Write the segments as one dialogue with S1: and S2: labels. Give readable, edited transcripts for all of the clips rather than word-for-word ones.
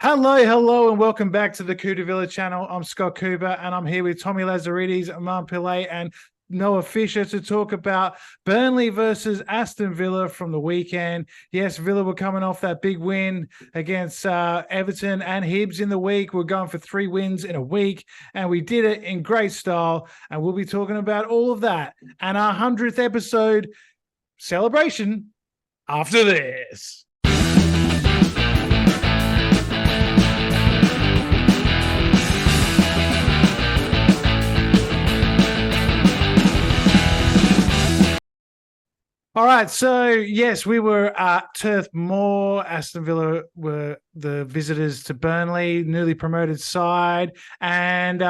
S1: Hello, and welcome back to the Coop De Villa channel. I'm Scott Cooper, and I'm here with Tommy Lazaridis, Aman Pillay, and Noah Fisher to talk about Burnley versus Aston Villa from the weekend. Yes, Villa were coming off that big win against Everton and Hibs in the week. We're going for 3 wins in a week, and we did it in great style. And we'll be talking about all of that and our 100th episode celebration after this. All right, so yes, we were at Turf Moor. Aston Villa were the visitors to Burnley, newly promoted side, and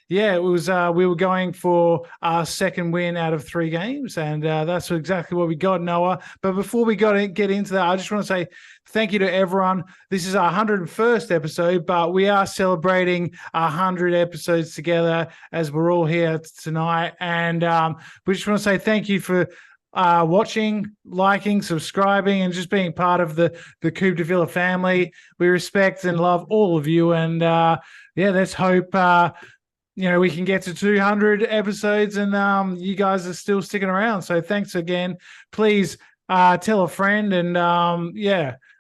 S1: it was we were going for our second win out of 3 games, and that's exactly what we got, Noah. But before we get into that, I just want to say thank you to everyone. This is our 101st episode, but we are celebrating 100 episodes together as we're all here tonight, and we just want to say thank you for watching, liking, subscribing, and just being part of the Coop De Villa family. We respect and love all of you, and let's hope we can get to 200 episodes, and you guys are still sticking around. So thanks again. Please tell a friend, and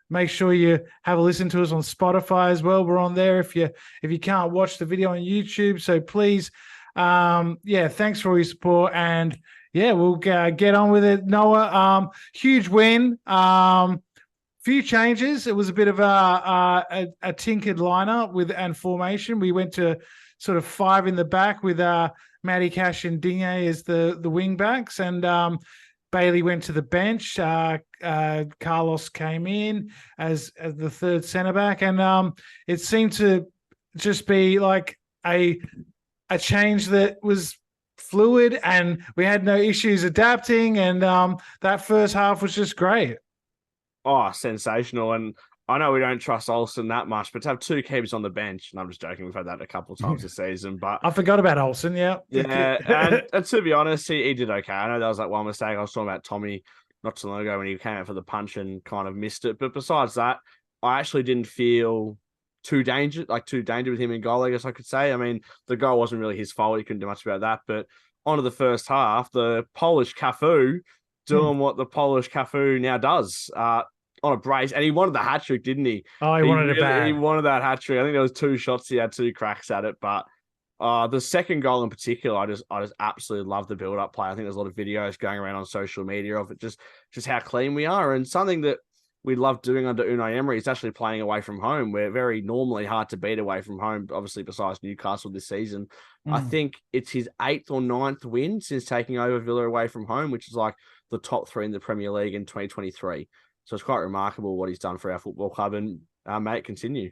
S1: make sure you have a listen to us on Spotify as well. We're on there if you can't watch the video on YouTube. So please, thanks for all your support, and we'll get on with it. Noah, huge win. Few changes. It was a bit of a tinkered lineup and formation. We went to sort of 5 in the back with Matty, Cash, and Digne as the wing backs, and Bailey went to the bench. Carlos came in as the third centre back, and it seemed to just be like a change that was fluid, and we had no issues adapting, and that first half was just great.
S2: Oh, sensational. And I know we don't trust Olsen that much, but to have 2 keepers on the bench, and I'm just joking, we've had that a couple of times this season, but
S1: I forgot about Olsen.
S2: Yeah, and to be honest, he did okay. I know that was like one mistake. I was talking about Tommy not too long ago when he came out for the punch and kind of missed it, but besides that, I actually didn't feel too danger with him in goal, I guess I could say. I mean, the goal wasn't really his fault. He couldn't do much about that. But onto the first half, the Polish Cafu doing what the Polish Cafu now does on a brace. And he wanted the hat-trick, didn't he?
S1: Oh, he wanted it bad.
S2: He wanted that hat-trick. I think there was 2 shots. He had 2 cracks at it. But the second goal in particular, I just absolutely love the build-up play. I think there's a lot of videos going around on social media of it, just how clean we are. And something that we love doing under Unai Emery is actually playing away from home. We're very normally hard to beat away from home, obviously besides Newcastle this season. I think it's his 8th or 9th win since taking over Villa away from home, which is like the top 3 in the Premier League in 2023. So it's quite remarkable what he's done for our football club, and may it continue.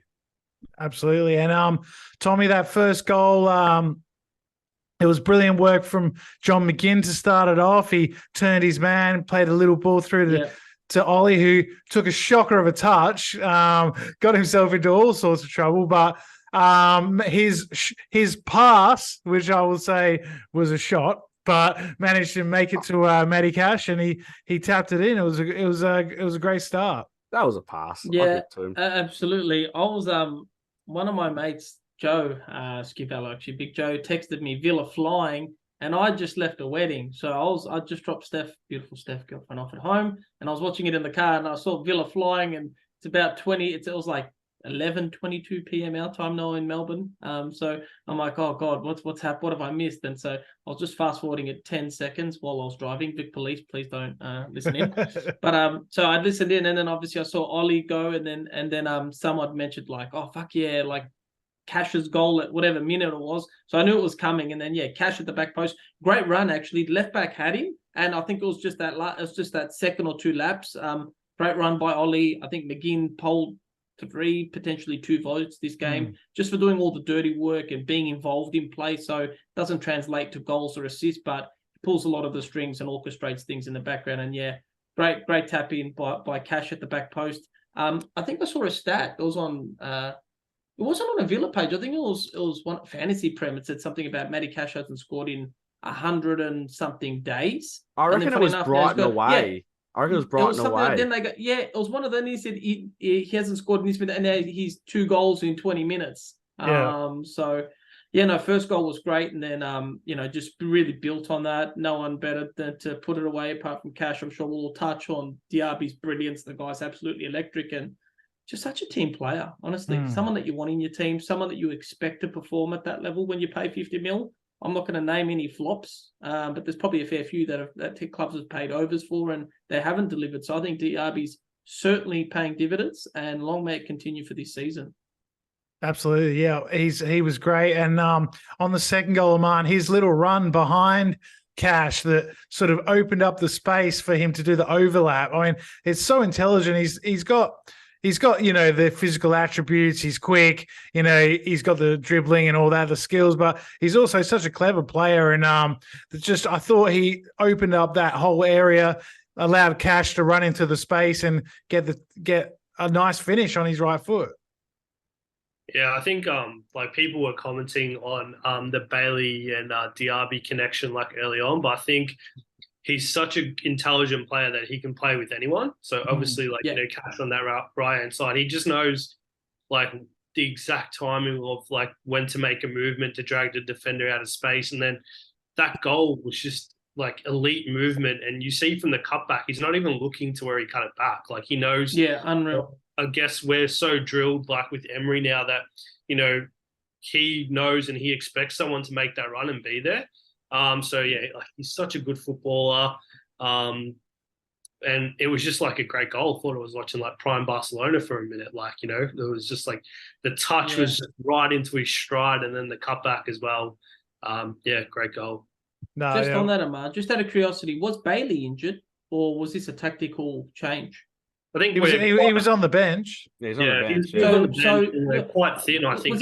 S1: Absolutely. And Tommy, that first goal, it was brilliant work from John McGinn to start it off. He turned his man, played a little ball through to Ollie, who took a shocker of a touch, got himself into all sorts of trouble. But his pass, which I will say was a shot, but managed to make it to Matty Cash, and he tapped it in. It was a great start.
S2: That was a pass.
S3: Yeah, absolutely. I was one of my mates, Joe Schiavello, actually, Big Joe, texted me Villa flying. And I just left a wedding. So I just dropped beautiful Steph girlfriend off at home. And I was watching it in the car, and I saw Villa flying, and it's about it was like 11:22 p.m. our time now in Melbourne. So I'm like, oh God, what's happened? What have I missed? And so I was just fast forwarding it 10 seconds while I was driving. Vic Police, please don't listen in. But so I listened in, and then obviously I saw Ollie go, and then someone mentioned like, oh fuck yeah, like Cash's goal at whatever minute it was. So I knew it was coming. And then, Cash at the back post. Great run, actually. Left back had him. And I think it was just that second or 2 laps. Great run by Ollie. I think McGinn polled 3, potentially 2 votes this game, just for doing all the dirty work and being involved in play. So it doesn't translate to goals or assists, but pulls a lot of the strings and orchestrates things in the background. And great tap in by Cash at the back post. I think I saw a stat. It was on... it wasn't on a Villa page. I think it was one fantasy prem. It said something about Matty Cash hasn't scored in 100 and something days.
S2: I reckon it was Brighton away. I reckon it was
S3: It was
S2: Brighton
S3: something
S2: away.
S3: like, then they got, it was one of them. He said he hasn't scored in this minute, and now he's 2 goals in 20 minutes.
S1: Yeah.
S3: So yeah, no, first goal was great, and then just really built on that. No one better than to put it away apart from Cash. I'm sure we'll touch on Diaby's brilliance. The guy's absolutely electric and just such a team player. Honestly, someone that you want in your team, someone that you expect to perform at that level when you pay 50 mil. I'm not going to name any flops, but there's probably a fair few that clubs have paid overs for and they haven't delivered. So I think Diaby's certainly paying dividends, and long may it continue for this season.
S1: Absolutely, yeah. He was great, and on the second goal, Aman, his little run behind Cash that sort of opened up the space for him to do the overlap. I mean, it's so intelligent. He's got the physical attributes. He's quick. He's got the dribbling and all that, the skills. But he's also such a clever player, and I thought he opened up that whole area, allowed Cash to run into the space and get a nice finish on his right foot.
S4: Yeah, I think people were commenting on the Bailey and Diaby connection early on, but I think he's such an intelligent player that he can play with anyone. So obviously, Cash on that right hand side, he just knows the exact timing of when to make a movement to drag the defender out of space, and then that goal was just elite movement. And you see from the cutback, he's not even looking to where he cut it back. He knows.
S3: Yeah, unreal.
S4: I guess we're so drilled with Emery now that, he knows and he expects someone to make that run and be there. He's such a good footballer. And it was just a great goal. I thought I was watching prime Barcelona for a minute. It was just the touch was just right into his stride, and then the cutback as well. Great goal.
S3: On that, Aman, just out of curiosity, was Bailey injured or was this a tactical change?
S4: I think
S1: he was on the bench.
S2: Yeah, he's on the bench.
S4: He was on the bench, and they're quite thin, I think.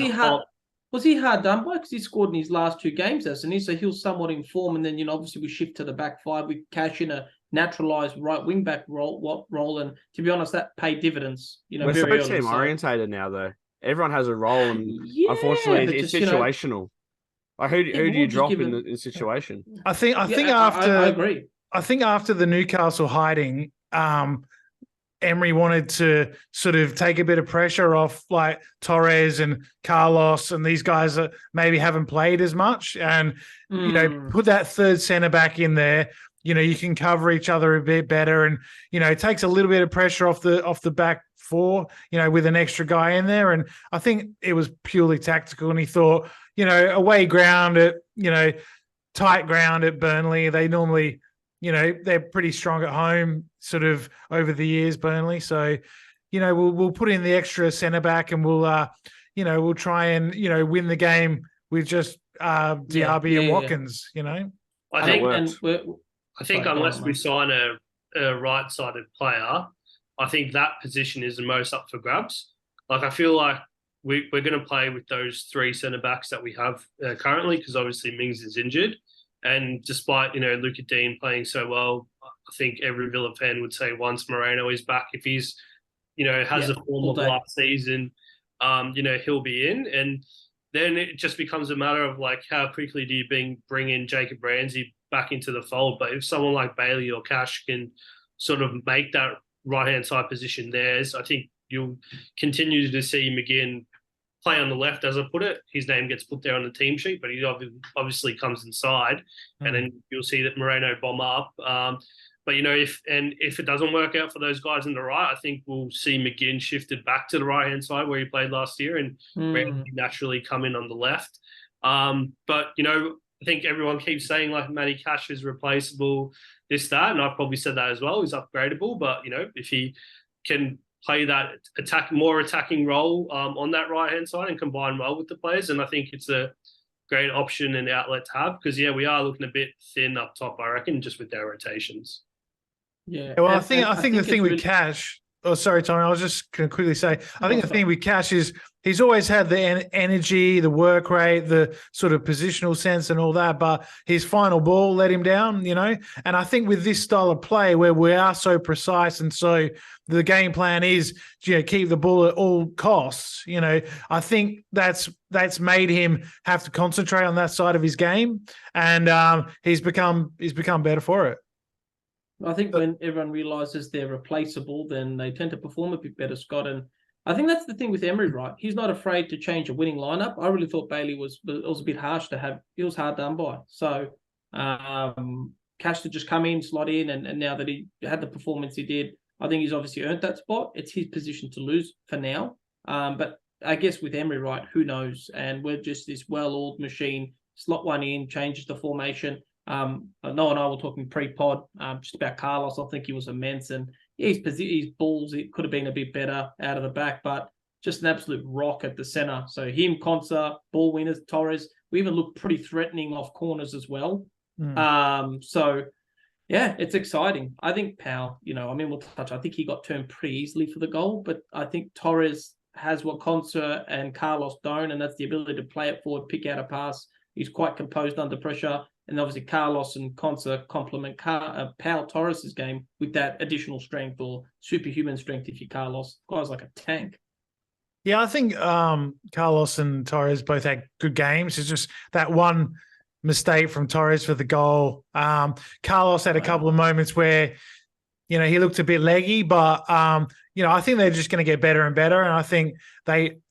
S3: Was he hard done by? Because he scored in his last 2 games, hasn't he? So he was somewhat in form, and then obviously we shift to the back 5 with Cash in a naturalised right wing back role, and to be honest, that paid dividends.
S2: We're so team orientated now, though. Everyone has a role, and unfortunately, it's situational. Who do you drop in the situation?
S1: I think after
S3: I agree.
S1: I think after the Newcastle hiding, Emery wanted to sort of take a bit of pressure off Torres and Carlos and these guys that maybe haven't played as much, and put that third centre back in there. You can cover each other a bit better, and it takes a little bit of pressure off the back 4, with an extra guy in there. And I think it was purely tactical, and he thought, away ground at tight ground at Burnley, they normally they're pretty strong at home sort of over the years, Burnley. So, we'll put in the extra centre back, and we'll try and, win the game with just Diaby and Watkins,
S4: I think unless we sign a right-sided player, I think that position is the most up for grabs. I feel like we're going to play with those 3 centre-backs that we have currently, because obviously Mings is injured. And despite, Luca Dean playing so well, I think every Villa fan would say once Moreno is back, if he's, has the form of last season, he'll be in. And then it just becomes a matter of how quickly do you bring in Jacob Ramsey back into the fold. But if someone like Bailey or Cash can sort of make that right-hand side position theirs, I think you'll continue to see McGinn play on the left, as I put it. His name gets put there on the team sheet, but he obviously comes inside, and then you'll see that Moreno bomb up. But if it doesn't work out for those guys in the right, I think we'll see McGinn shifted back to the right hand side where he played last year, and Ramsey naturally come in on the left. But I think everyone keeps saying Matty Cash is replaceable, this, that, and I've probably said that as well. He's upgradable, but if he can play that more attacking role on that right-hand side and combine well with the players, and I think it's a great option and outlet to have, because, we are looking a bit thin up top, I reckon, just with their rotations.
S3: Yeah.
S1: Well, I think the thing with Cash... Oh, sorry, Tommy. I was just going to quickly say, I think the thing with Cash is he's always had the energy, the work rate, the sort of positional sense and all that, but his final ball let him down, And I think with this style of play where we are so precise and so the game plan is, keep the ball at all costs, I think that's made him have to concentrate on that side of his game, and he's become better for it.
S3: I think when everyone realizes they're replaceable, then they tend to perform a bit better, Scott. And I think that's the thing with Emery, right? He's not afraid to change a winning lineup. I really thought Bailey was a bit harsh to have. He was hard done by. So Cash to just come in, slot in, and now that he had the performance he did, I think he's obviously earned that spot. It's his position to lose for now. But I guess with Emery, right, who knows? And we're just this well-oiled machine. Slot one in, changes the formation. Noah and I were talking pre-pod just about Carlos. I think he was immense, and his balls, it could have been a bit better out of the back, but just an absolute rock at the center. So him, Konsa, ball winners, Torres. We even looked pretty threatening off corners as well. So yeah, it's exciting. I think Powell, we'll touch. I think he got turned pretty easily for the goal, but I think Torres has what Konsa and Carlos don't, and that's the ability to play it forward, pick out a pass. He's quite composed under pressure. And obviously Carlos and Konsa complement Powell Torres' game with that additional strength or superhuman strength if you're Carlos. Guy's like a tank.
S1: Yeah, I think Carlos and Torres both had good games. It's just that one mistake from Torres for the goal. Carlos had a couple of moments where, he looked a bit leggy, but, I think they're just going to get better and better. And I think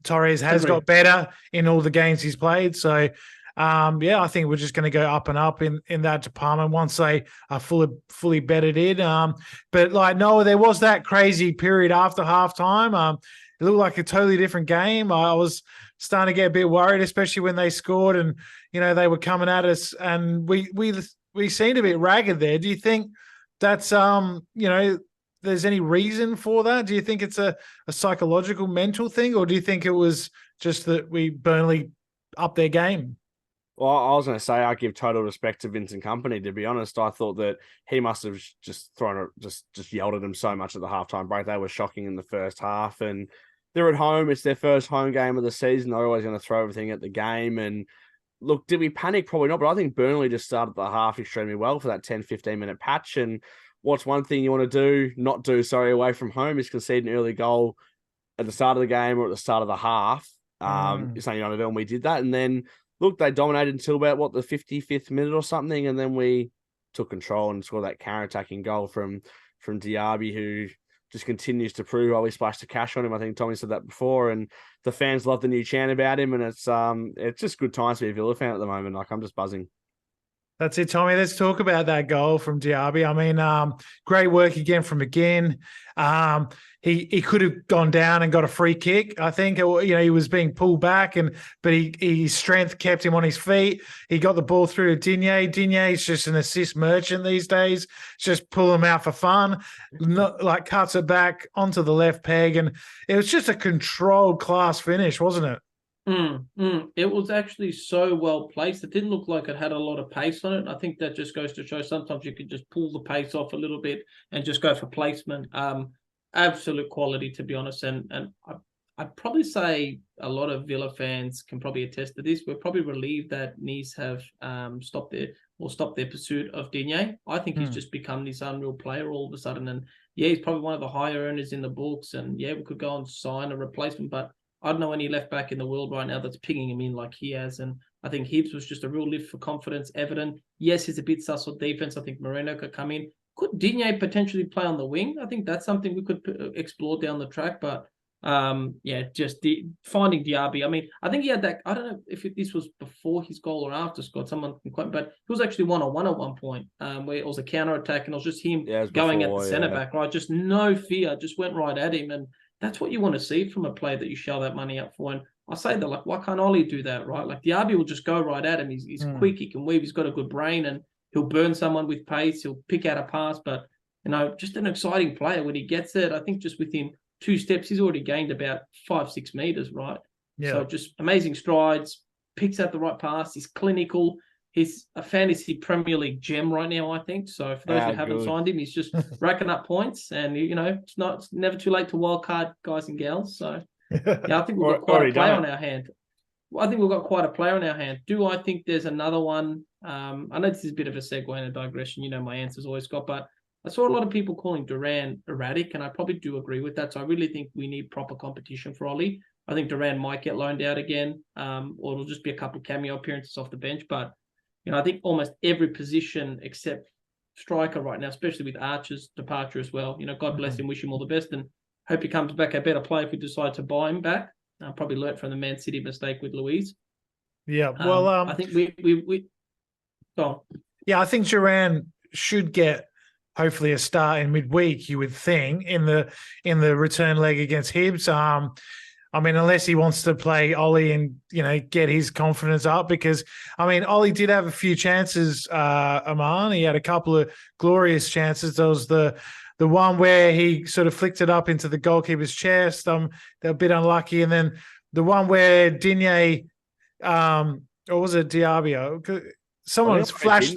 S1: Torres has got better in all the games he's played. So, I think we're just going to go up and up in that department once they are fully bedded in. But Noah, there was that crazy period after halftime. It looked like a totally different game. I was starting to get a bit worried, especially when they scored and, they were coming at us and we seemed a bit ragged there. Do you think that's, there's any reason for that? Do you think it's a psychological, mental thing, or do you think it was just that Burnley upped their game?
S2: Well, I was going to say I give total respect to Vincent Kompany. To be honest, I thought that he must have just yelled at them so much at the halftime break. They were shocking in the first half, and they're at home. It's their first home game of the season. They're always going to throw everything at the game. And look, did we panic? Probably not. But I think Burnley just started the half extremely well for that 10, 15-minute patch. And what's one thing you want to do, away from home is concede an early goal at the start of the game or at the start of the half. It's something you want to do, and we did that. And then look, they dominated until about, the 55th minute or something, and then we took control and scored that counter-attacking goal from Diaby, who just continues to prove why we splashed the cash on him. I think Tommy said that before, and the fans love the new chant about him, and it's just good times to be a Villa fan at the moment. I'm just buzzing.
S1: That's it, Tommy. Let's talk about that goal from Diaby. I mean, great work again from McGinn. He could have gone down and got a free kick. I think he was being pulled back, but his strength kept him on his feet. He got the ball through to Digne. Digne's just an assist merchant these days. Just pull him out for fun. Cuts it back onto the left peg, and it was just a controlled class finish, wasn't it?
S3: It was actually so well placed. It didn't look like it had a lot of pace on it. I think that just goes to show sometimes you can just pull the pace off a little bit and just go for placement. Absolute quality, to be honest. And I'd probably say a lot of Villa fans can probably attest to this. We're probably relieved that Nice have stopped their pursuit of Digne. I think he's just become this unreal player all of a sudden. And he's probably one of the higher earners in the books. And we could go and sign a replacement, but I don't know any left back in the world right now that's picking him in like he has. And I think Hibs was just a real lift for confidence. Everton, yes, he's a bit sus on defense. I think Moreno could come in. Could Digne potentially play on the wing? I think that's something we could explore down the track. But finding Diaby. I mean, I think he had that. I don't know if this was before his goal or after, Scott. Someone can quote, but he was actually 1-on-1 at one point where it was a counter attack and it was just him going at the centre back, right? Just no fear, just went right at him. And that's what you want to see from a player that you shell that money up for. And I say that, why can't Ollie do that, right? Diaby will just go right at him. He's quick, he can weave, he's got a good brain, and he'll burn someone with pace. He'll pick out a pass, but, just an exciting player when he gets it. I think just within 2 steps, he's already gained about 5-6 meters, right? Yeah. So just amazing strides, picks out the right pass. He's clinical. He's a fantasy Premier League gem right now, I think. So for those who haven't signed him, he's just racking up points, and it's never too late to wildcard guys and gals. So I think we've got quite a player on our hand. Well, I think we've got quite a player on our hand. Do I think there's another one? I know this is a bit of a segue and a digression. My answer's always got, but I saw a lot of people calling Duran erratic, and I probably do agree with that. So I really think we need proper competition for Ollie. I think Duran might get loaned out again, or it'll just be a couple of cameo appearances off the bench, but I think almost every position except striker right now, especially with Archer's departure as well. God bless him, wish him all the best, and hope he comes back a better player if we decide to buy him back. Probably learnt from the Man City mistake with Luiz.
S1: Yeah, well,
S3: I think we go on.
S1: Yeah, I think Duran should get hopefully a start in midweek. You would think in the return leg against Hibs. I mean, unless he wants to play Ollie and get his confidence up, because I mean, Ollie did have a few chances. Aman, he had a couple of glorious chances. There was the one where he sort of flicked it up into the goalkeeper's chest. They're a bit unlucky, and then the one where Digne, or was it Diabio? Someone's flashed.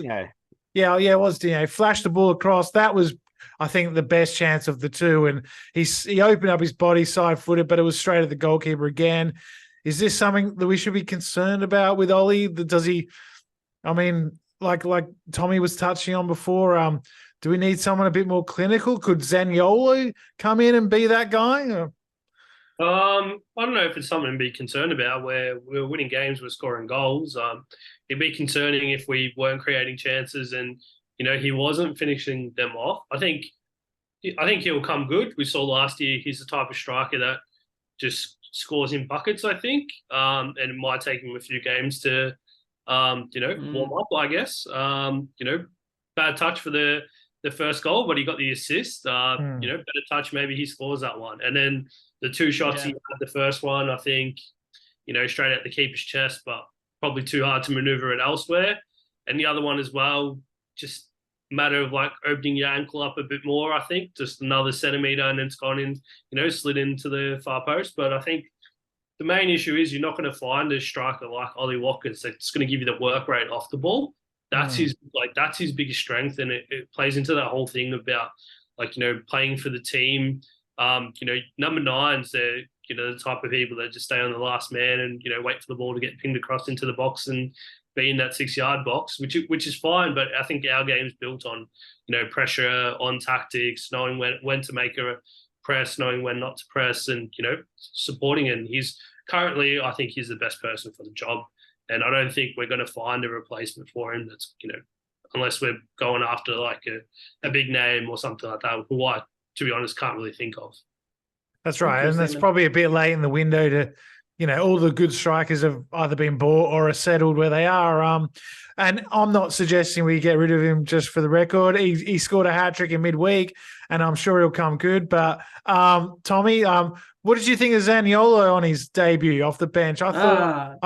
S1: Yeah, it was Digne. Flashed the ball across. That was, I think, the best chance of the two. And he opened up his body side-footed, but it was straight at the goalkeeper again. Is this something that we should be concerned about with Ollie? Does he, I mean, like Tommy was touching on before, do we need someone a bit more clinical? Could Zaniolo come in and be that guy?
S4: I don't know if it's something to be concerned about where we're winning games, we're scoring goals. It'd be concerning if we weren't creating chances and, he wasn't finishing them off. I think he'll come good. We saw last year he's the type of striker that just scores in buckets, I think. And it might take him a few games to, warm up, I guess. Bad touch for the first goal, but he got the assist. Better touch, maybe he scores that one. And then the two shots he had, the first one, I think, straight at the keeper's chest, but probably too hard to maneuver it elsewhere. And the other one as well, just a matter of like opening your ankle up a bit more, I think. Just another centimetre and it's gone in, slid into the far post. But I think the main issue is you're not going to find a striker like Ollie Watkins that's going to give you the work rate off the ball. That's his biggest strength, and it plays into that whole thing about playing for the team. Number nines, they're the type of people that just stay on the last man and wait for the ball to get pinged across into the box and be in that 6-yard box, which is fine. But I think our game's built on pressure, on tactics, knowing when to make a press, knowing when not to press, and supporting. And I think he's the best person for the job. And I don't think we're going to find a replacement for him that's, unless we're going after like a big name or something like that, who I, to be honest, can't really think of.
S1: That's right. And that's probably a bit late in the window to, all the good strikers have either been bought or are settled where they are. And I'm not suggesting we get rid of him just for the record. He scored a hat-trick in midweek, and I'm sure he'll come good. But, Tommy, what did you think of Zaniolo on his debut off the bench? I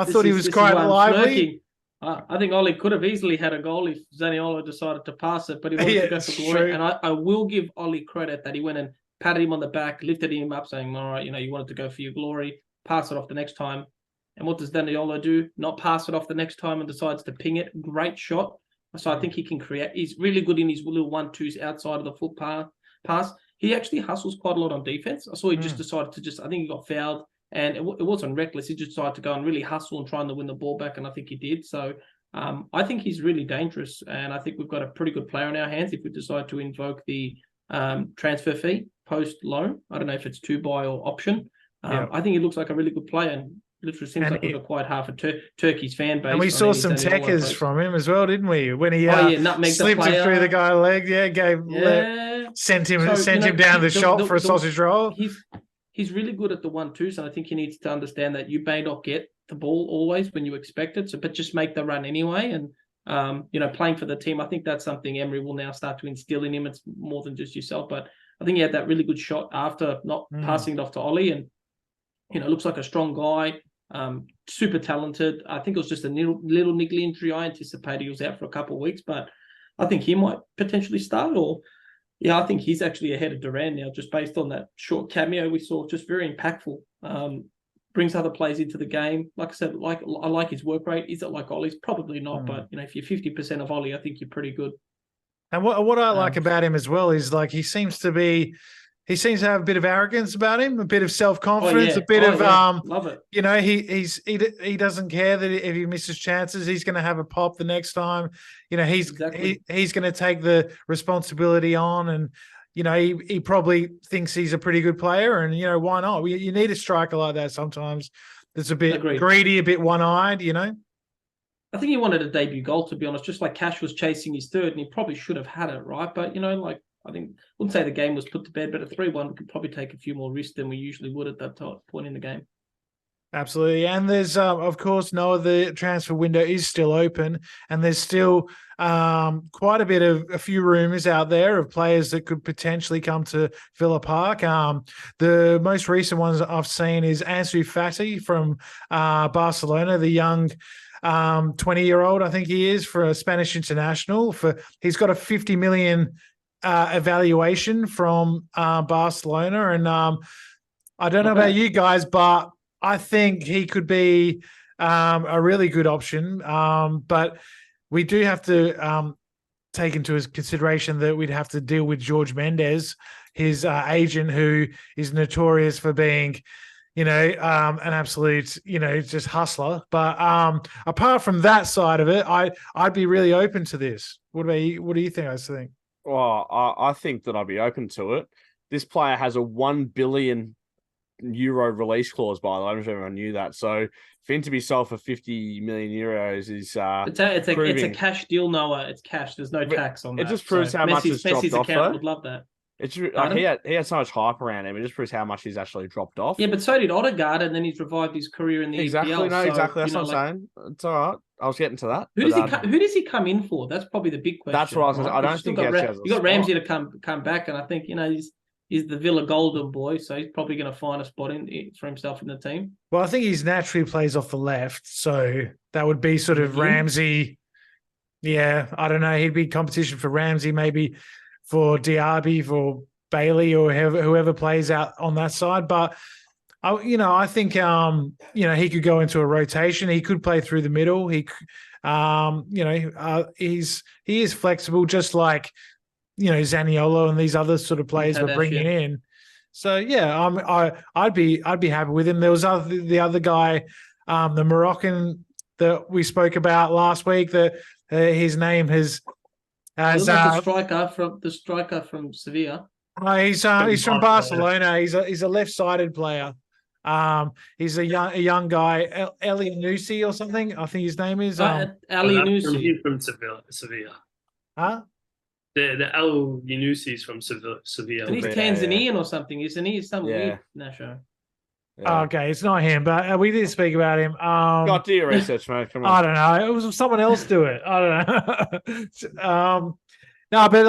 S1: thought he was quite lively.
S3: I think Ollie could have easily had a goal if Zaniolo decided to pass it, but he wanted to go for glory. True. And I will give Ollie credit that he went and patted him on the back, lifted him up, saying, all right, you wanted to go for your glory, pass it off the next time. And what does Zaniolo do? Not pass it off the next time and decides to ping it. Great shot. So I think he can create. He's really good in his little 1-2s outside of the foot pass. He actually hustles quite a lot on defense. I saw he just decided to I think he got fouled, and it wasn't reckless. He just decided to go and really hustle and trying to win the ball back, and I think he did. So I think he's really dangerous, and I think we've got a pretty good player in our hands if we decide to invoke the transfer fee post-loan. I don't know if it's to buy or option. I think he looks like a really good player, and literally seems like we've got quite half of Turkey's fan base.
S1: And we saw some techers from him as well, didn't we? When he slipped him through the guy's leg, sent him down the shop for a sausage roll.
S3: He's really good at the 1-2s, and I think he needs to understand that you may not get the ball always when you expect it, but just make the run anyway. And playing for the team, I think that's something Emery will now start to instill in him. It's more than just yourself, but I think he had that really good shot after not passing it off to Ollie, and looks like a strong guy. Super talented. I think it was just a little niggly injury. I anticipated he was out for a couple of weeks, but I think he might potentially start. I think he's actually ahead of Duran now, just based on that short cameo we saw. Just very impactful. Brings other players into the game. Like I said, I like his work rate. Is it like Ollie's? Probably not. But if you're 50% of Ollie, I think you're pretty good.
S1: And what I like about him as well is like he seems to have a bit of arrogance about him, a bit of self-confidence, a bit of
S3: love it.
S1: He doesn't care that if he misses chances, he's going to have a pop the next time. He's going to take the responsibility on, and he probably thinks he's a pretty good player, and why not? You need a striker like that sometimes. That's a bit greedy, a bit one-eyed.
S3: I think he wanted a debut goal, to be honest, just like Cash was chasing his third, and he probably should have had it, right? But, like, I think, I wouldn't say the game was put to bed, but at 3-1, we could probably take a few more risks than we usually would at that point in the game.
S1: Absolutely. And there's, of course, Noah, the transfer window is still open, and there's still quite a few rumours out there of players that could potentially come to Villa Park. The most recent ones I've seen is Ansu Fati from Barcelona, the young 20-year-old, I think he is, for a Spanish international. He's got a 50 million evaluation from Barcelona. And I don't know about you guys, but I think he could be a really good option. But we do have to take into consideration that we'd have to deal with George Mendes, his agent, who is notorious for being, an absolute, just hustler. But apart from that side of it, I'd be really open to this. What about you? What do you think? I think.
S2: Well, I think that I'd be open to it. This player has a €1 billion release clause, by the way. I don't know if everyone knew that. So for him to be sold for €50 million is
S3: it's a cash deal, Noah. It's cash. There's no tax on that.
S2: It just proves how much it's dropped off.
S3: Account would love that.
S2: It's like he had so much hype around him. It just proves how much he's actually dropped off.
S3: Yeah, but so did Odegaard, and then he's revived his career in the EPL.
S2: Exactly. That's what I'm saying. It's all right. I was getting to that.
S3: Who does he come in for? That's probably the big question.
S2: That's what I was. Right? I don't think
S3: you got Ramsey to come back, and I think he's the Villa golden boy, so he's probably going to find a spot for himself in the team.
S1: Well, I think he's naturally plays off the left, so that would be sort of Ramsey. Yeah, I don't know. He'd be competition for Ramsey, maybe for Diaby, for Bailey, or whoever plays out on that side. But I think he could go into a rotation. He could play through the middle. He is flexible, just like Zaniolo and these other sort of players we're bringing in. So yeah, I'd be happy with him. There was the other guy, the Moroccan that we spoke about last week. That his name has
S3: the striker from Sevilla.
S1: He's from Barcelona. He's a left-sided player. He's a young guy, Eli Nusi or something. I think his name is
S3: Eli Nusi.
S4: He's from Sevilla.
S1: Huh?
S4: The El Yunusi is from Sevilla.
S3: And he's Tanzanian or something, isn't he? He's some weird national.
S1: Yeah. Okay, it's not him, but we did speak about him.
S2: God, do your research, mate. Come on.
S1: I don't know. It was someone else do it. I don't know. No, but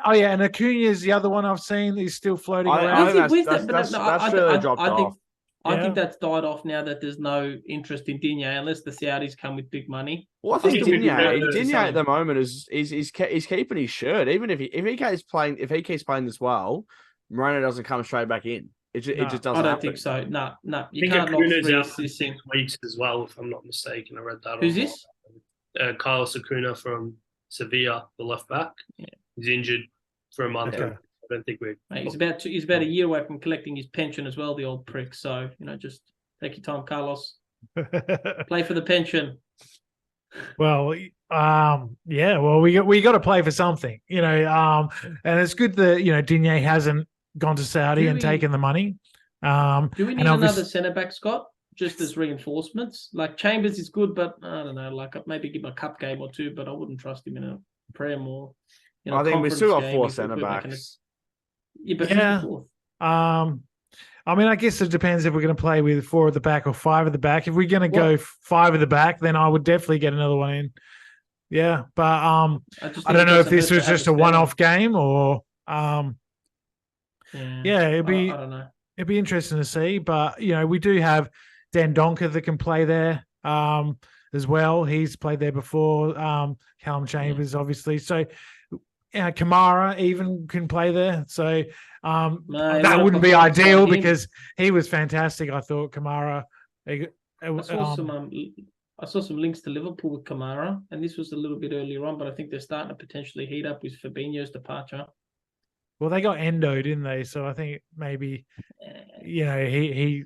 S1: and Acuna's the other one I've seen. He's still floating around.
S2: That's really dropped off.
S3: I think that's died off now that there's no interest in Digne unless the Saudis come with big money.
S2: Well, I think Digne at the moment is keeping his shirt. Even if he keeps playing this well, Moreno doesn't come straight back in. It just doesn't.
S3: I don't think so. No. You
S4: can't
S3: knock
S4: Acuna's out for
S3: 6
S4: weeks as well, if I'm not mistaken. I read that.
S3: Who's this?
S4: Carlos Acuna from Sevilla, the left back. Yeah. He's injured for a month.
S1: Okay.
S4: I don't think
S3: he's about a year away from collecting his pension as well, the old prick. So, just take your time, Carlos. Play for the pension.
S1: Well, we got to play for something, and it's good that, Digne hasn't gone to Saudi and taken the money.
S3: Do we need another centre-back, Scott, just as reinforcements? Like Chambers is good, but I don't know, like maybe give him a cup game or two, but I wouldn't trust him in a Prem or
S2: I think we still got 4 centre-backs.
S1: Yeah. I mean, I guess it depends if we're going to play with 4 at the back or 5 at the back. If we're going to go 5 at the back, then I would definitely get another one in. Yeah, but I don't know if this was just a one-off game or it'd be
S3: I don't know.
S1: It'd be interesting to see. But we do have Dan Donker that can play there as well. He's played there before. Callum Chambers, obviously. So Kamara even can play there. So that wouldn't be ideal because he was fantastic. I thought Kamara.
S3: I saw some links to Liverpool with Kamara, and this was a little bit earlier on, but I think they're starting to potentially heat up with Fabinho's departure.
S1: Well, they got Endo, didn't they? So I think maybe, they're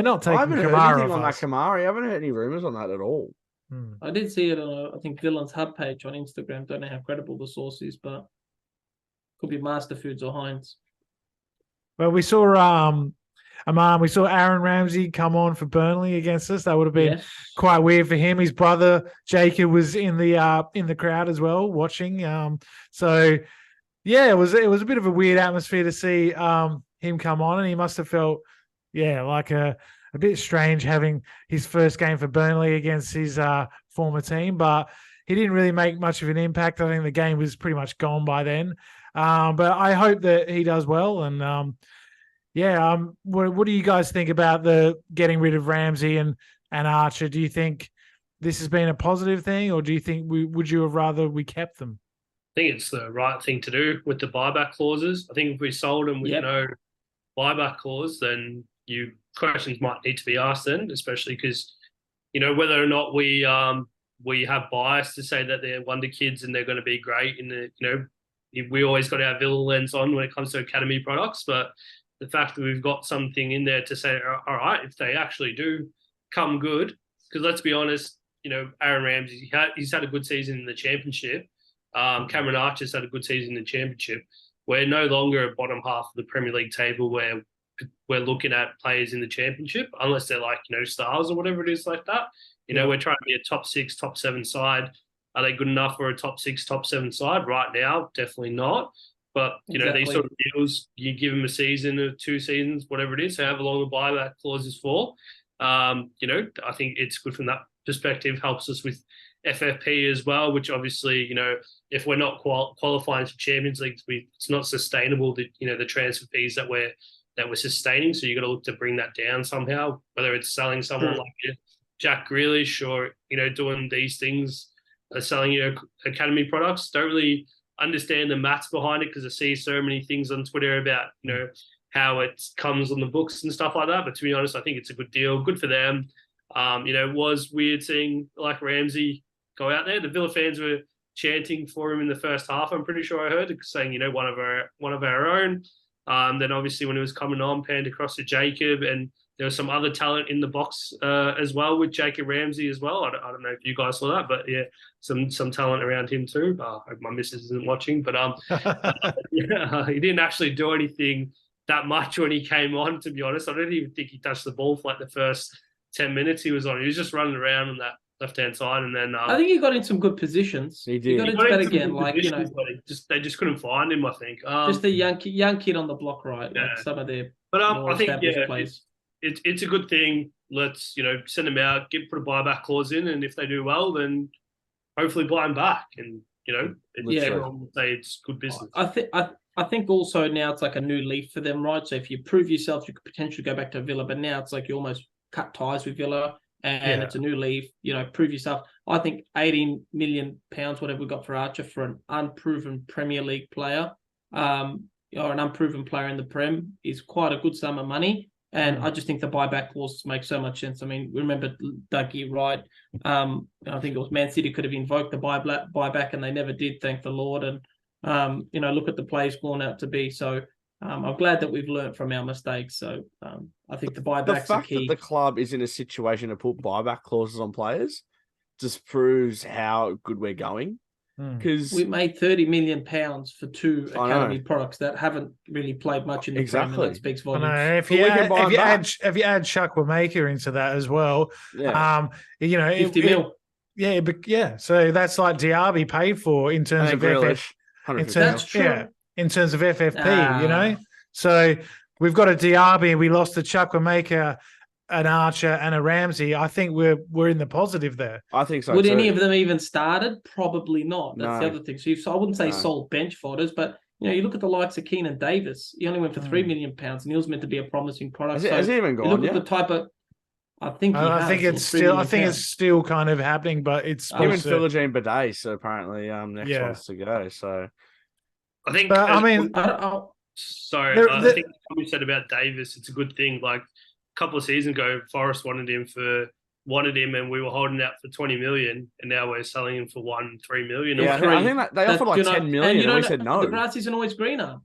S1: not taking Kamara.
S2: I haven't heard anything on that Kamara. I haven't heard any rumours on that at all.
S3: I did see it on, I think, Villain's hub page on Instagram. Don't know how credible the source is, but could be Master Foods or Heinz.
S1: Well, we saw Aman. We saw Aaron Ramsey come on for Burnley against us. That would have been
S3: Yes.
S1: quite weird for him. His brother Jacob was in the crowd as well, watching. So yeah, it was a bit of a weird atmosphere to see him come on, and he must have felt like a bit strange having his first game for Burnley against his former team, but he didn't really make much of an impact. I think the game was pretty much gone by then. But I hope that he does well. And what do you guys think about the getting rid of Ramsey and Archer? Do you think this has been a positive thing, or do you think would you have rather we kept them?
S4: I think it's the right thing to do with the buyback clauses. I think if we sold them with no buyback clause, then questions might need to be asked then, especially because, whether or not we have bias to say that they're wonder kids and they're going to be great in the, we always got our Villa lens on when it comes to academy products, but the fact that we've got something in there to say, all right, if they actually do come good, because let's be honest, Aaron Ramsey, he's had a good season in the championship. Cameron Archer's had a good season in the championship. We're no longer at bottom half of the Premier League table where we're looking at players in the championship, unless they're like, stars or whatever it is like that. We're trying to be a top 6, top 7 side. Are they good enough for a top 6, top 7 side? Right now, definitely not. But, these sort of deals, you give them a season or 2 seasons, whatever it is, however long the buyback clause is for. I think it's good from that perspective, helps us with FFP as well, which obviously, if we're not qualifying for Champions League, it's not sustainable, the transfer fees that we're sustaining. So you got to look to bring that down somehow, whether it's selling someone like Jack Grealish or, doing these things, selling your academy products. Don't really understand the maths behind it because I see so many things on Twitter about, how it comes on the books and stuff like that. But to be honest, I think it's a good deal. Good for them. It was weird seeing like Ramsey go out there. The Villa fans were chanting for him in the first half. I'm pretty sure I heard saying, one of our own. Then obviously when he was coming on, panned across to Jacob, and there was some other talent in the box as well with Jacob Ramsey as well. I don't know if you guys saw that, but some talent around him too. I hope my missus isn't watching, but he didn't actually do anything that much when he came on, to be honest. I don't even think he touched the ball for like the first 10 minutes he was on. He was just running around on that left-hand side, and then I
S3: think he got in some good positions.
S2: He did.
S3: He got into bed again,
S4: they just couldn't find him. I think
S3: just a young kid on the block, right?
S4: Yeah.
S3: Like some of their
S4: I think
S3: plays.
S4: It's a good thing. Let's send them out, put a buyback clause in, and if they do well, then hopefully buy them back. And everyone will say it's good business.
S3: I think also now it's like a new leaf for them, right? So if you prove yourself, you could potentially go back to Villa, but now it's like you almost cut ties with Villa. And it's a new leaf, prove yourself. I think £18 million, whatever we got for Archer, for an unproven Premier League player, or an unproven player in the Prem, is quite a good sum of money. And I just think the buyback clauses make so much sense. I mean, remember Dougie, right? I think it was Man City could have invoked the buyback, and they never did, thank the Lord. And, look at the plays gone out to be. So I'm glad that we've learned from our mistakes. So I think the buybacks are key.
S2: The fact that the club is in a situation to put buyback clauses on players just proves how good we're going. Because
S3: we made £30 million for 2 academy products that haven't really played much in the Premier League. That speaks volumes.
S1: If you add Chukwuemeka into that as well,
S3: 50 mil.
S1: So that's like Diaby paid for in terms of
S2: Grealish,
S3: that's true.
S1: In terms of FFP, So we've got a Diaby and we lost a Chukwuemeka, an Archer and a Ramsey. I think we're in the positive there.
S2: I think so.
S3: Would any of them even started? Probably not. That's the other thing. So I wouldn't say sold bench foders, but you look at the likes of Keenan Davis. He only went for £3 million, and he was meant to be a promising product.
S2: Has he even gone?
S3: Look at the type of. I think
S1: it's still kind of happening, but it's
S2: him and Philogene Bidet. So apparently, next one's to go. So
S4: I think.
S1: But I
S4: think what we said about Davis, it's a good thing. Like a couple of seasons ago, Forest wanted him, and we were holding out for 20 million, and now we're selling him for 3 million.
S2: Yeah, I think that they offered like 10 million, and we said no.
S3: The grass isn't always greener.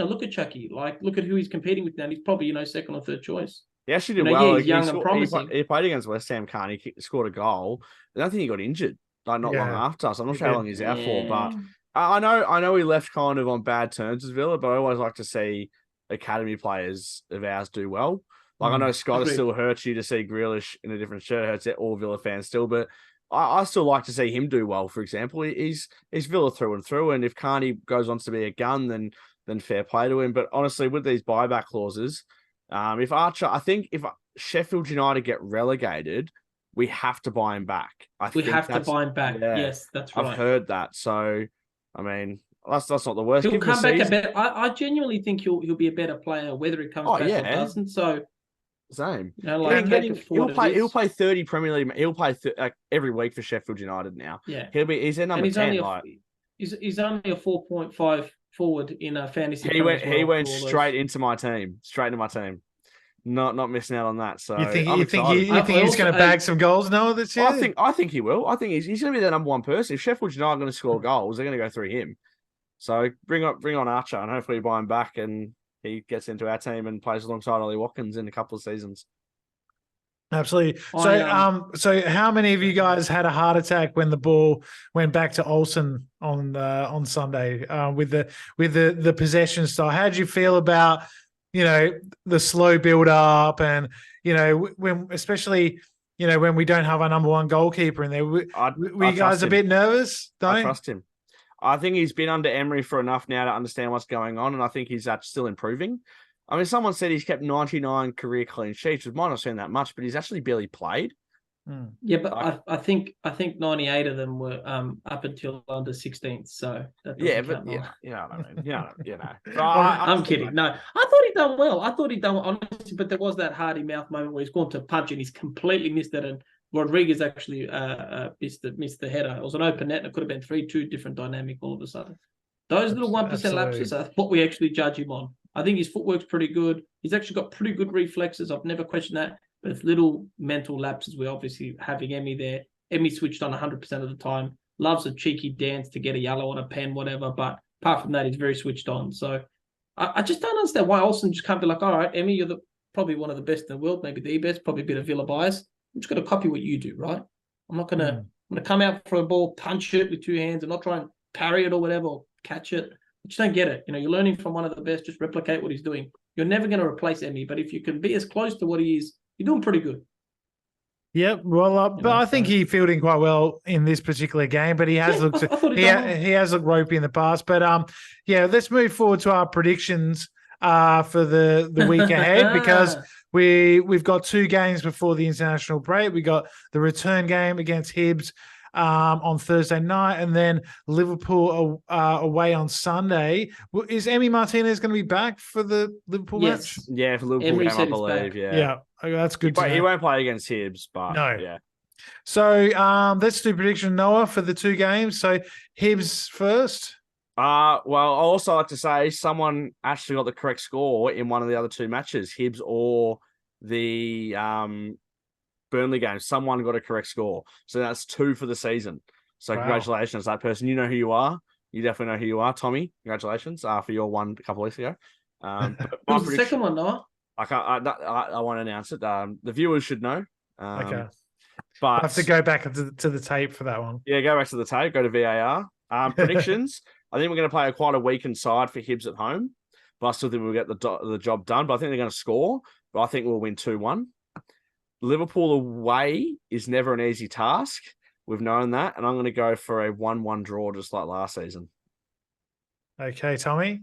S3: Look at Chucky. Look at who he's competing with now. He's probably second or third choice.
S2: He actually did well.
S3: He's young and promising.
S2: He played against West Ham. He scored a goal. I don't think he got injured. Not long after. So I'm not sure how long he's out for, but. I know he left kind of on bad terms with Villa, but I always like to see academy players of ours do well. Like I know Scott, it
S3: agreed.
S2: still hurts you to see Grealish in a different shirt. It hurts all Villa fans still, but I still like to see him do well. For example, he's Villa through and through, and if Carney goes on to be a gun, then fair play to him. But honestly, with these buyback clauses, if Archer, I think if Sheffield United get relegated, we have to buy him back.
S3: We have to buy him back.
S2: Yeah,
S3: Yes, that's right.
S2: I've heard that. So, I mean, that's not the worst.
S3: He'll
S2: Give him
S3: come back a
S2: season.
S3: better. I genuinely think he'll be a better player, whether he comes back or doesn't. So,
S2: same.
S3: you know, like
S2: He'll play 30 Premier League. He'll play every week for Sheffield United now.
S3: Yeah,
S2: He's their number 10.
S3: He's only a 4.5 forward in a fantasy.
S2: He went straight into my team. Not missing out on that. So
S1: you think he's going to bag some goals, Noah, this year?
S2: I think he will. I think he's going to be the number one person. If Sheffield United are going to score goals, they're going to go through him. So bring on Archer, and hopefully buy him back, and he gets into our team and plays alongside Ollie Watkins in a couple of seasons.
S1: Absolutely. So how many of you guys had a heart attack when the ball went back to Olsen on Sunday with the possession style? How did you feel about, you know, the slow build up, and, you know, especially when we don't have our number one goalkeeper in there? Were you guys a bit nervous?
S2: I trust him. I think he's been under Emery for enough now to understand what's going on, and I think he's still improving. I mean, someone said he's kept 99 career clean sheets, which might not seem that much, but he's actually barely played.
S3: Yeah, but I think 98 of them were up until under 16th. So that I'm kidding. No, I thought he'd done well. Honestly, but there was that hardy mouth moment where he's gone to punch and he's completely missed it, and Rodriguez actually missed the header. It was an open net, and it could have been 3-2 different dynamic all of a sudden. Those little 1% lapses are what we actually judge him on. I think his footwork's pretty good. He's actually got pretty good reflexes. I've never questioned that. But it's little mental lapses. We're obviously having Emmy there. Emmy switched on 100% of the time. Loves a cheeky dance to get a yellow on a pen, whatever. But apart from that, he's very switched on. So I just don't understand why Olsen just can't be like, all right, Emmy, you're probably one of the best in the world, maybe the best, probably a bit of Villa bias. I'm just going to copy what you do, right? I'm not going to I'm going to come out for a ball, punch it with two hands, and not try and parry it or whatever, or catch it. I just don't get it. You know, you're learning from one of the best. Just replicate what he's doing. You're never going to replace Emmy, but if you can be as close to what he is, you're doing pretty good.
S1: Yep. Well, but I think he fielding quite well in this particular game, but he has looked he has looked ropey in the past. But let's move forward to our predictions for the week ahead, because we've got 2 games before the international break. We got the return game against Hibs on Thursday night, and then Liverpool away on Sunday. Is Emi Martinez going to be back for the Liverpool match?
S2: Yeah, for Liverpool game, I believe. Yeah,
S1: that's good.
S2: He won't play against Hibs, but
S1: no.
S2: Yeah.
S1: So let's do prediction, Noah, for the 2 games. So Hibs first.
S2: Well, I also like to say someone actually got the correct score in one of the other 2 matches, Hibs or the Burnley game. Someone got a correct score. So that's 2 for the season. So Congratulations, that person. You know who you are. You definitely know who you are, Tommy. Congratulations for your one a couple of weeks ago.
S3: Who's the second one, Noah?
S2: I won't announce it. The viewers should know.
S1: Okay.
S2: But
S1: I have to go back to the tape for that one.
S2: Yeah, go back to the tape. Go to VAR. Predictions. I think we're going to play quite a weakened side for Hibs at home, but I still think we'll get the job done. But I think they're going to score. But I think we'll win 2-1. Liverpool away is never an easy task. We've known that. And I'm going to go for a 1-1 draw, just like last season.
S1: Okay, Tommy?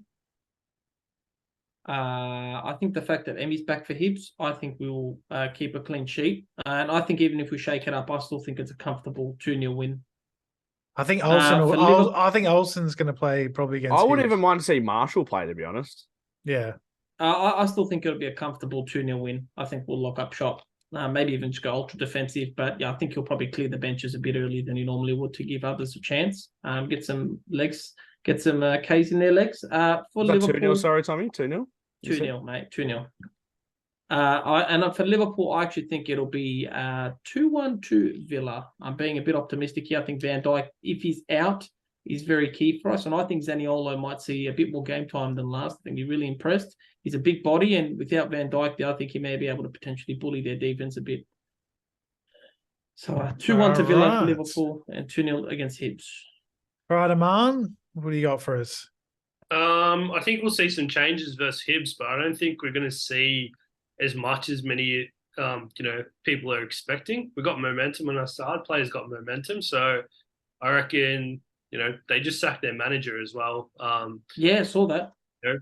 S3: I think the fact that Emmy's back for Hibs, I think we'll keep a clean sheet. And I think even if we shake it up, I still think it's a comfortable 2-0 win.
S1: I think Olsen's going to play probably against
S2: I wouldn't
S1: Hibs.
S2: even mind to see Marshall play, to be honest.
S1: Yeah.
S3: I still think it'll be a comfortable 2-0 win. I think we'll lock up shop. Maybe even just go ultra defensive, but I think he'll probably clear the benches a bit earlier than he normally would to give others a chance. Get some legs, get some K's in their legs. For Liverpool,
S2: 2-0, sorry, Tommy, 2-0?
S3: 2-0, mate, 2-0. And for Liverpool, I actually think it'll be 2-1 to Villa. I'm being a bit optimistic here. I think Van Dijk, if he's out, is very key for us. And I think Zaniolo might see a bit more game time than last. I think he's really impressed. He's a big body, and without Van Dijk there, I think he may be able to potentially bully their defense a bit. So 2-1 to Villa for Liverpool and 2-0 against Hibs.
S1: All right, Aman, what do you got for us?
S4: I I think we'll see some changes versus Hibs, but I don't think we're going to see as much as many people are expecting. We've got momentum on our side. Players got momentum, so I reckon they just sacked their manager as well.
S3: Yeah, saw that.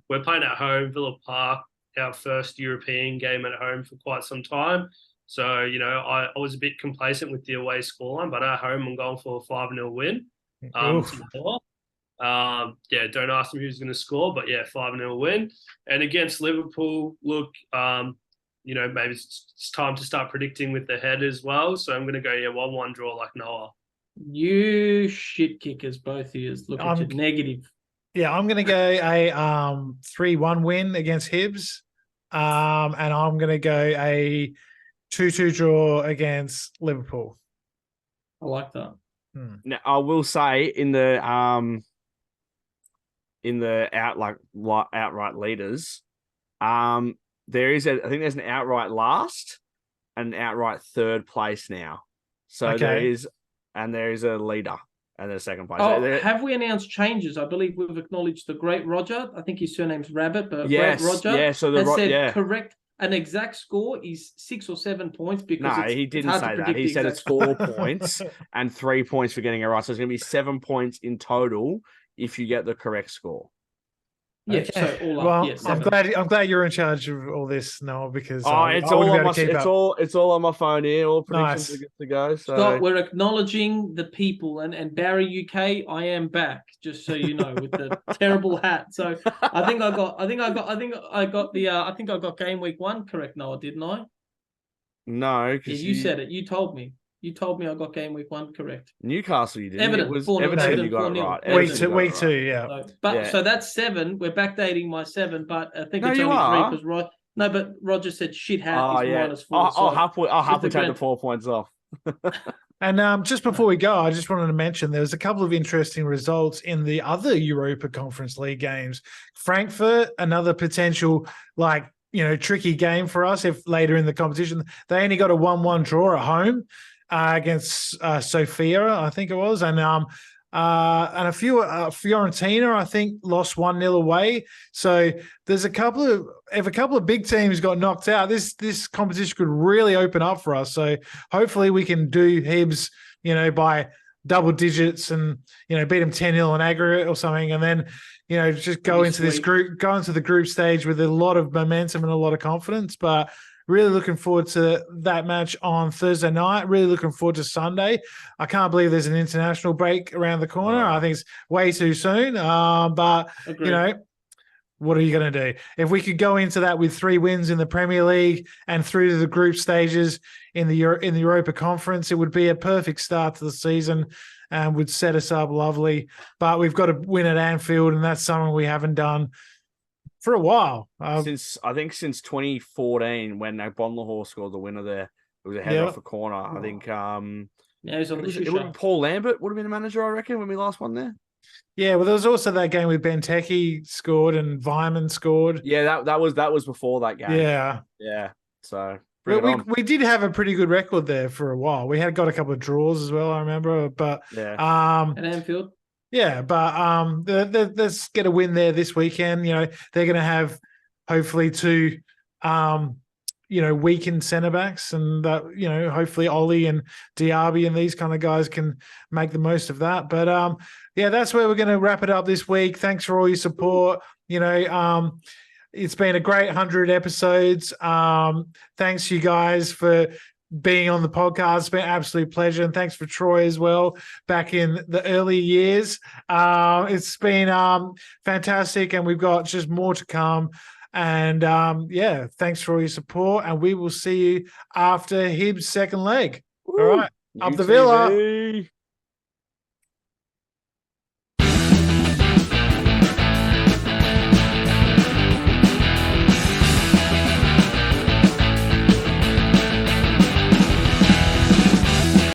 S4: We're playing at home, Villa Park, our first European game at home for quite some time. So I was a bit complacent with the away scoreline, but at home I'm going for a 5-0 win. Don't ask me who's going to score, but 5-0 win. And against Liverpool, look, maybe it's time to start predicting with the head as well. So I'm going to go 1-1 draw like Noah.
S3: You shit kickers, both of you. Look at your negative.
S1: Yeah, I'm going to go a 3-1 win against Hibs, and I'm going to go a 2-2 draw against Liverpool.
S3: I like that.
S2: Now, I will say in the outright leaders, there's an outright last and an outright third place now. So there is a leader and a second place.
S3: Have we announced changes? I believe we've acknowledged the great Roger. I think his surname's Rabbit, but
S2: yes,
S3: great Roger
S2: has
S3: said correct. An exact score is 6 or 7 points because
S2: he didn't say that. He said it's 4 points and 3 points for getting it right. So it's going to be 7 points in total if you get the correct score.
S3: Yeah, so all up,
S1: I'm glad you're in charge of all this, Noah, because
S2: it's all on my phone here. All predictions are good to go. So
S3: Scott, we're acknowledging the people, and Barry UK, I am back, just so you know, with the terrible hat. So I think I got game week 1 correct, Noah, didn't I?
S2: No,
S3: because you said it. You told me. You told me I got game week 1 correct.
S2: Newcastle, you did.
S3: Evident.
S2: Evident you got it right.
S1: Week two, yeah.
S3: So that's 7. We're backdating my 7, but I think it's only 3 because Rod. No, but Roger said shit hat is -4.
S2: I'll happily take the 4 points off.
S1: And just before we go, I just wanted to mention there was a couple of interesting results in the other Europa Conference League games. Frankfurt, another potential tricky game for us if later in the competition. They only got a 1-1 draw at home against Sofia, I think it was, and a few Fiorentina, I think, lost 1-0 away. So there's a couple of big teams got knocked out, this competition could really open up for us. So hopefully we can do Hibs, by double digits and beat them 10-0 in aggregate or something, and then just go into the group stage with a lot of momentum and a lot of confidence. But really looking forward to that match on Thursday night. Really looking forward to Sunday. I can't believe there's an international break around the corner. I think it's way too soon. But
S3: Agreed.
S1: What are you going to do? If we could go into that with 3 wins in the Premier League and through to the group stages in the Europa Conference, it would be a perfect start to the season and would set us up lovely. But we've got to win at Anfield, and that's something we haven't done for a while.
S2: Since 2014, when Bonlahor scored the winner there, it was a header off a corner. I think
S3: he's on the
S2: Paul Lambert would have been the manager, I reckon, when we last won there.
S1: Yeah, well, there was also that game with Benteke scored and Vyman scored.
S2: Yeah, that was before that game.
S1: Yeah.
S2: So
S1: we did have a pretty good record there for a while. We had got a couple of draws as well, I remember. But
S3: at Anfield.
S1: Yeah, but let's get a win there this weekend. They're going to have hopefully 2, weakened centre backs, and that hopefully Ollie and Diaby and these kind of guys can make the most of that. But that's where we're going to wrap it up this week. Thanks for all your support. It's been a great 100 episodes. Thanks you guys for being on the podcast. It's been an absolute pleasure. And thanks for Troy as well, back in the early years. It's been fantastic, and we've got just more to come. And thanks for all your support, and we will see you after Hibs' second leg. All right, up the Villa.